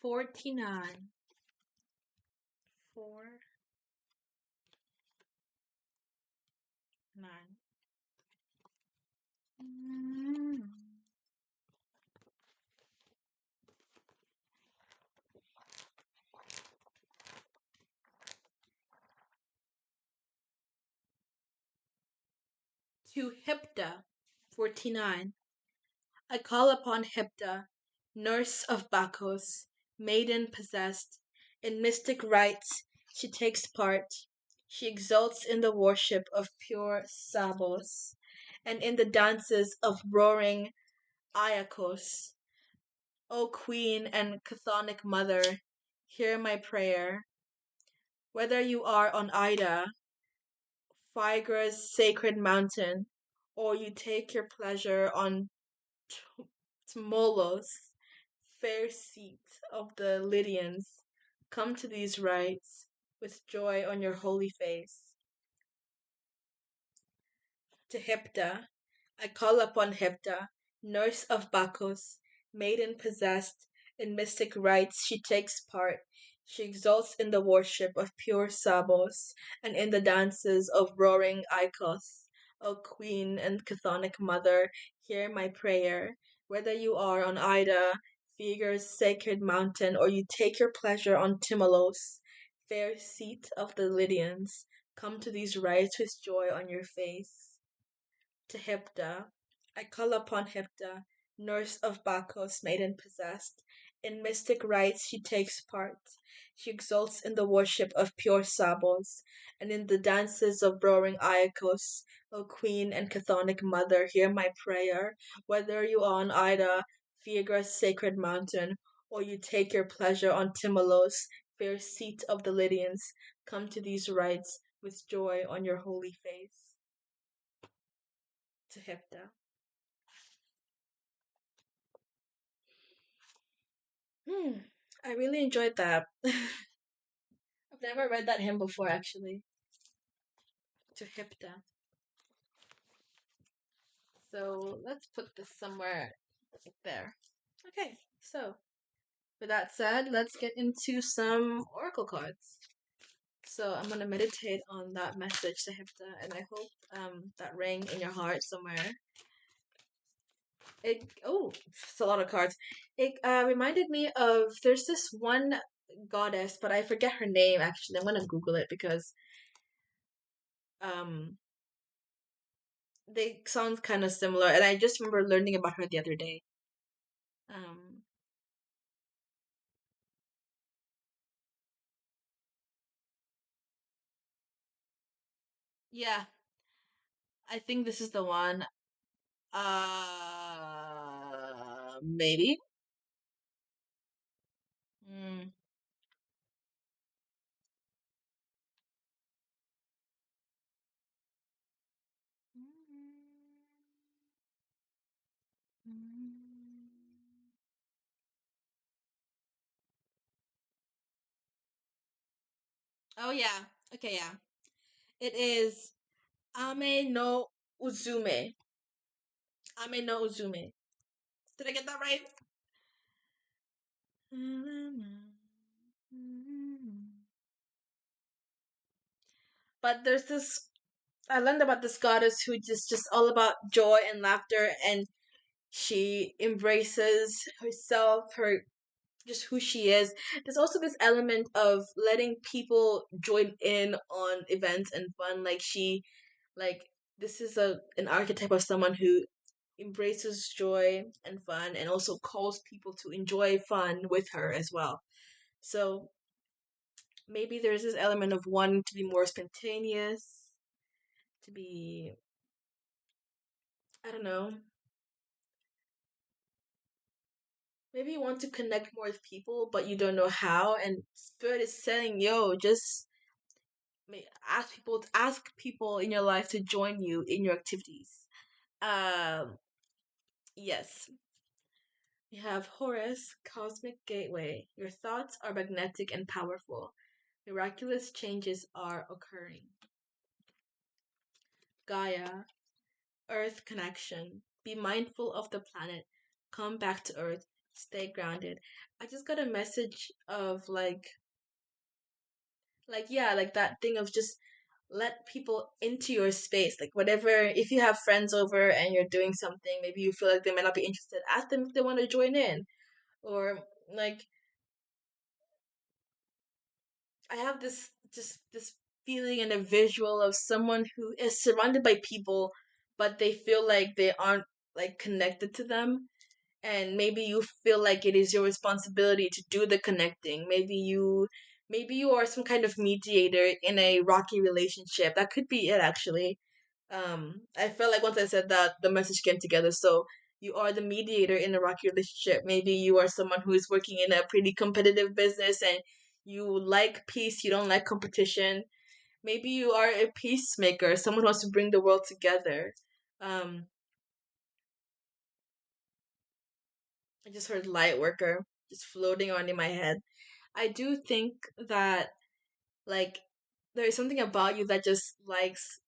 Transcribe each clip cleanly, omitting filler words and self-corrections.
49. 4, 9. To Hipta, 49. I call upon Hipta, nurse of Bacchus, maiden possessed. In mystic rites she takes part. She exults in the worship of pure Sabos, and in the dances of roaring Iacchos. O Queen and Chthonic Mother, hear my prayer. Whether you are on Ida, Phrygia's sacred mountain, or you take your pleasure on tmolos, fair seat of the Lydians, come to these rites with joy on your holy face. To Hipta, I call upon Hipta, nurse of Bacchus, maiden possessed. In mystic rites she takes part. She exults in the worship of pure Sabos, and in the dances of roaring Iacchos. O Queen and Chthonic Mother, hear my prayer. Whether you are on Ida, Phrygia's sacred mountain, or you take your pleasure on tmolos, fair seat of the Lydians, come to these rites with joy on your face. To Hipta, I call upon Hipta, nurse of Bacchus, maiden possessed. In mystic rites she takes part. She exults in the worship of pure Sabos, and in the dances of roaring Iacchos. O Queen and Chthonic Mother, hear my prayer. Whether you are on Ida, Phrygia's sacred mountain, or you take your pleasure on Timolos, fair seat of the Lydians, come to these rites with joy on your holy face. To Hipta. I really enjoyed that. I've never read that hymn before, actually. To Hipta. So let's put this somewhere there. Okay, so with that said, let's get into some oracle cards. So I'm gonna meditate on that message to Hipta, and I hope that rang in your heart somewhere. It's a lot of cards. It reminded me of there's this one goddess, but I forget her name actually. I'm gonna Google it because um they sound kind of similar, and I just remember learning about her the other day. Um, yeah, I think this is the one. Maybe. Mm. Oh yeah. Okay, yeah. It is Ame no Uzume. Ame no Uzume. Did I get that right? But there's this I learned about this goddess who just all about joy and laughter, and she embraces herself, her just who she is. There's also this element of letting people join in on events and fun. Like this is an archetype of someone who embraces joy and fun, and also calls people to enjoy fun with her as well. So maybe there's this element of wanting to be more spontaneous, to be, I don't know, maybe you want to connect more with people, but you don't know how, and Spirit is saying, "Yo, just ask people in your life to join you in your activities." Um, yes, we have Horus, Cosmic Gateway. Your thoughts are magnetic and powerful. Miraculous changes are occurring. Gaia, Earth connection. Be mindful of the planet. Come back to Earth. Stay grounded. I just got a message of yeah, like that thing of just let people into your space. Like whatever, if you have friends over and you're doing something, maybe you feel like they might not be interested, ask them if they want to join in. Or like I have this just this feeling and a visual of someone who is surrounded by people, but they feel like they aren't like connected to them. And maybe you feel like it is your responsibility to do the connecting. Maybe you are some kind of mediator in a rocky relationship. That could be it actually. I felt like once I said that, the message came together. So you are the mediator in a rocky relationship. Maybe you are someone who is working in a pretty competitive business and you like peace, you don't like competition. Maybe you are a peacemaker, someone who wants to bring the world together. um I just heard light worker just floating on in my head. I do think that like there is something about you that just likes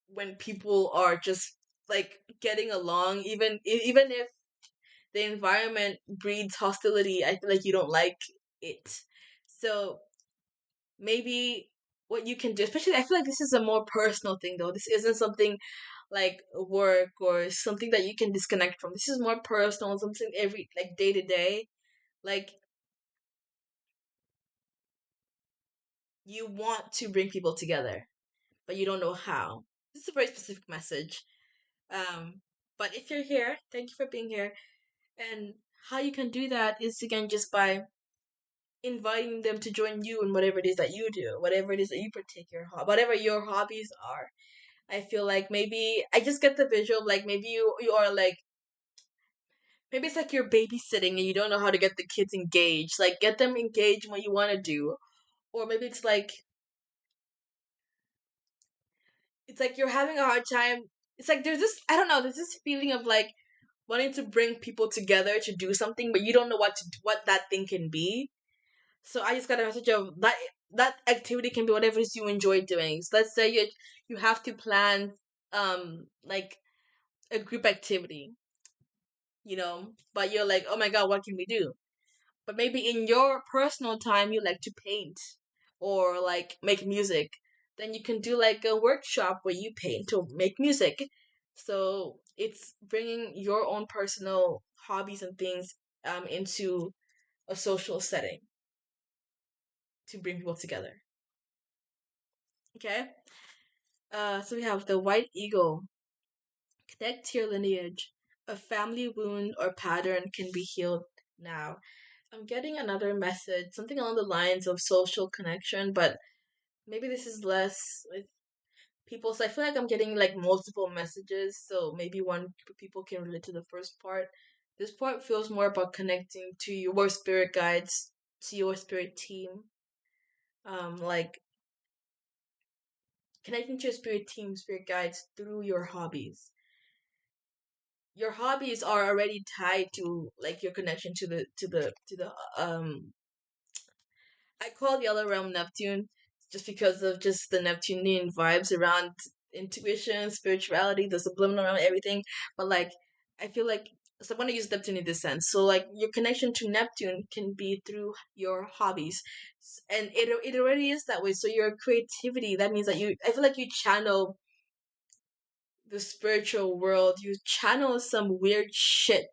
when people are just like getting along, even if the environment breeds hostility. I feel like you don't like it. So maybe what you can do, especially I feel like this is a more personal thing though. This isn't something like work or something that you can disconnect from. This is more personal, something every like day to day. Like you want to bring people together, but you don't know how. This is a very specific message. Um, but if you're here, thank you for being here. And how you can do that is again just by inviting them to join you in whatever it is that you do, whatever it is that you partake whatever your hobbies are. I feel like maybe I just get the visual of like maybe you are like maybe it's like you're babysitting and you don't know how to get the kids engaged. Like get them engaged in what you want to do. Or maybe it's like you're having a hard time. It's like there's this I don't know, there's this feeling of like wanting to bring people together to do something, but you don't know what that thing can be. So I just got a message of that activity can be whatever it is you enjoy doing. So let's say you have to plan like a group activity, but you're like, oh my god, what can we do? But maybe in your personal time you like to paint or like make music. Then you can do like a workshop where you paint or make music. So it's bringing your own personal hobbies and things into a social setting to bring people together. Okay. So we have the white eagle. Connect to your lineage. A family wound or pattern can be healed now. I'm getting another message, something along the lines of social connection, but maybe this is less with people. So I feel like I'm getting like multiple messages. So maybe one group of people can relate to the first part. This part feels more about connecting to your spirit guides, to your spirit team. Like connecting to your spirit team, spirit guides through your hobbies. Your hobbies are already tied to like your connection to the I call Yellow Realm Neptune just because of just the Neptunian vibes around intuition, spirituality, the subliminal realm, everything. But like, I feel like so I want to use Neptune in this sense. So like, your connection to Neptune can be through your hobbies, and it already is that way. So your creativity, that means that I feel like you channel the spiritual world. You channel some weird shit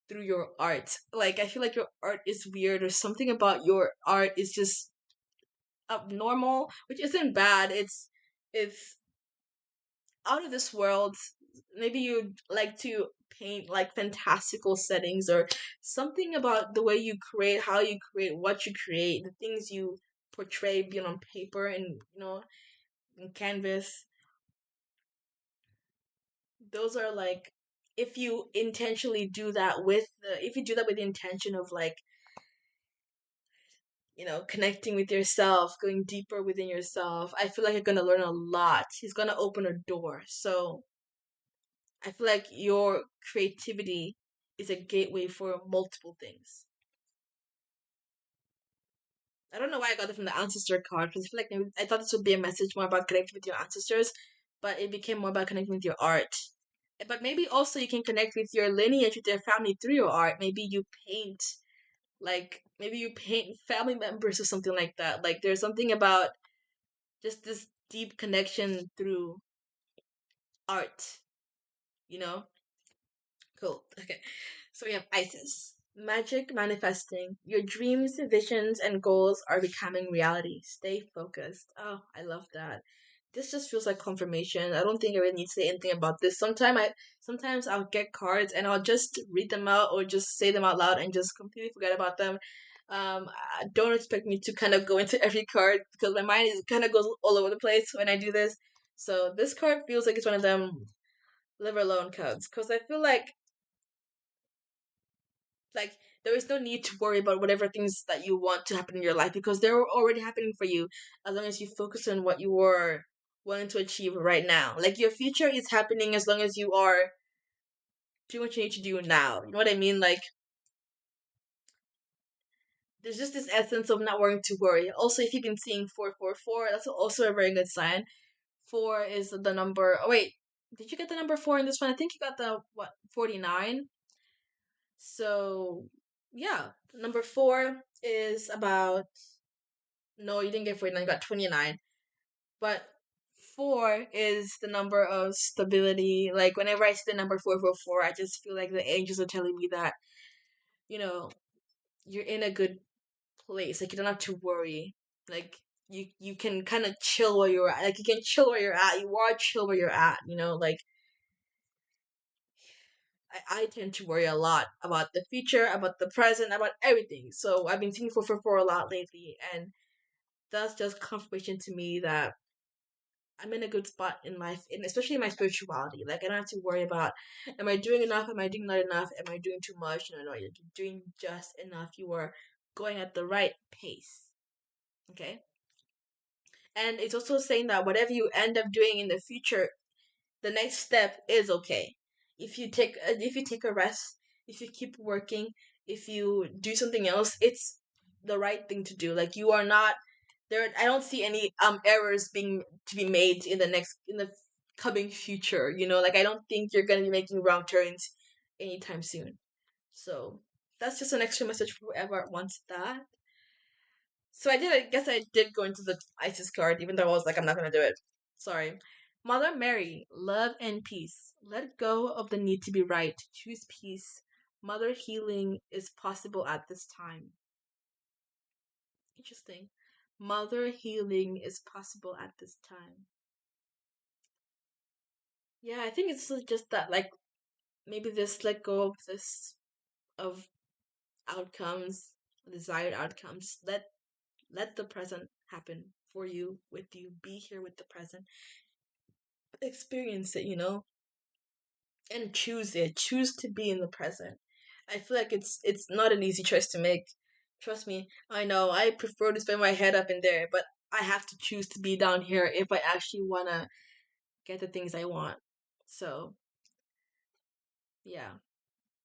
through your art. Like I feel like your art is weird, or something about your art is just abnormal, which isn't bad. It's out of this world. Maybe you'd like to paint like fantastical settings or something about the way you create, how you create, what you create, the things you portray being on paper and in canvas. Those are like if you intentionally do that if you do that with the intention of like connecting with yourself, going deeper within yourself, I feel like you're going to learn a lot. He's going to open a door. So I feel like your creativity is a gateway for multiple things. I don't know why I got it from the ancestor card because I feel like maybe I thought this would be a message more about connecting with your ancestors, but it became more about connecting with your art. But maybe also you can connect with your lineage, with your family through your art. Maybe you paint, like maybe you paint family members or something like that. Like there's something about just this deep connection through art, you know? Cool. Okay. So we have Isis. Magic manifesting. Your dreams, visions, and goals are becoming reality. Stay focused. Oh, I love that. This just feels like confirmation. I don't think I really need to say anything about this. Sometimes I'll get cards and I'll just read them out or just say them out loud and just completely forget about them. Don't expect me to kind of go into every card because my mind is kind of goes all over the place when I do this. So this card feels like it's one of them live alone cards because I feel like there is no need to worry about whatever things that you want to happen in your life because they're already happening for you as long as you focus on what you are wanting to achieve right now. Like your future is happening as long as you are doing what you need to do now. You know what I mean? Like there's just this essence of not worrying to worry. Also, if you've been seeing 444, that's also a very good sign. Four is the number. Oh wait, did you get the number four in this one? I think you got the what 49. So yeah, number four is about. No, you didn't get 49, you got 29. But four is the number of stability. Like whenever I see the number 444, I just feel like the angels are telling me that, you know, you're in a good place. Like you don't have to worry. Like you can kind of chill where you're at. Like you can chill where you're at. You are chill where you're at, like I tend to worry a lot about the future, about the present, about everything. So I've been seeing 444 a lot lately, and that's just confirmation to me that I'm in a good spot in life, and especially in my spirituality. Like I don't have to worry about, am I doing enough? Am I doing not enough? Am I doing too much? No, no, you're doing just enough. You are going at the right pace. Okay, and it's also saying that whatever you end up doing in the future, the next step is okay. If you take a rest, if you keep working, if you do something else, it's the right thing to do. Like you are not there. I don't see any errors being to be made in the coming future. Like I don't think you're gonna be making wrong turns anytime soon. So that's just an extra message for whoever wants that. So I guess I did go into the ISIS card, even though I was like, I'm not gonna do it. Sorry. Mother Mary, love and peace. Let go of the need to be right. Choose peace. Mother healing is possible at this time. Interesting. Mother healing is possible at this time. Yeah, I think it's just that, like, maybe this let go of this, of outcomes, desired outcomes. Let the present happen for you, with you. Be here with the present. Experience it, and choose it. Choose to be in the present. I feel like it's not an easy choice to make. Trust me, I know. I prefer to spend my head up in there, but I have to choose to be down here if I actually wanna get the things I want. So yeah,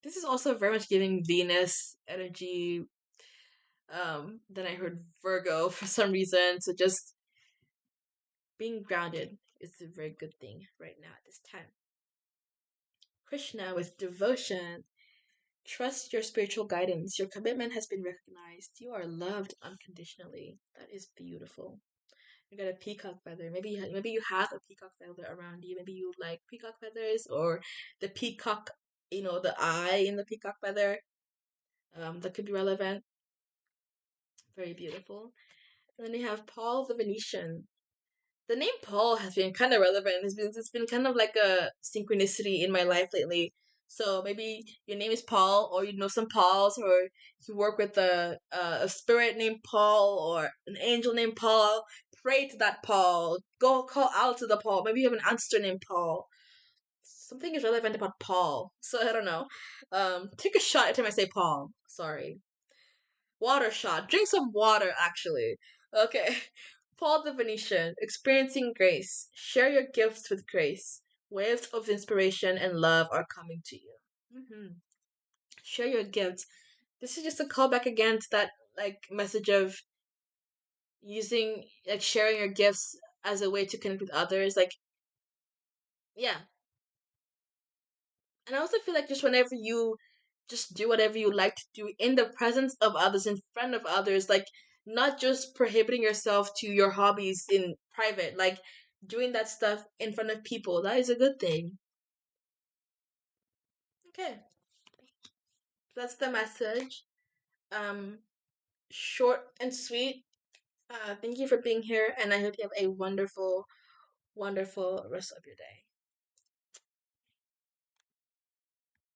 this is also very much giving Venus energy. Then I heard Virgo for some reason. So just being grounded is a very good thing right now at this time. Krishna with devotion. Trust your spiritual guidance. Your commitment has been recognized. You are loved unconditionally. That is beautiful. You got a peacock feather. Maybe you have a peacock feather around you. Maybe you like peacock feathers, or the peacock, the eye in the peacock feather. That could be relevant. Very beautiful. And then you have Paul the Venetian. The name Paul has been kind of relevant. It's been kind of like a synchronicity in my life lately. So maybe your name is Paul, or you know some Pauls, or you work with a spirit named Paul, or an angel named Paul. Pray to that Paul. Go call out to the Paul. Maybe you have an ancestor named Paul. Something is relevant about Paul. So I don't know. Take a shot every time I say Paul. Sorry. Water shot. Drink some water, actually. Okay. Paul the Venetian, experiencing grace. Share your gifts with grace. Waves of inspiration and love are coming to you. Share your gifts. This is just a callback again to that like message of using like sharing your gifts as a way to connect with others. Like, yeah, And I also feel like just whenever you just do whatever you like to do in the presence of others, in front of others, like not just prohibiting yourself to your hobbies in private, like doing that stuff in front of people, that is a good thing. Okay, that's the message. Um, Short and sweet. Thank you for being here, and I hope you have a wonderful, wonderful rest of your day.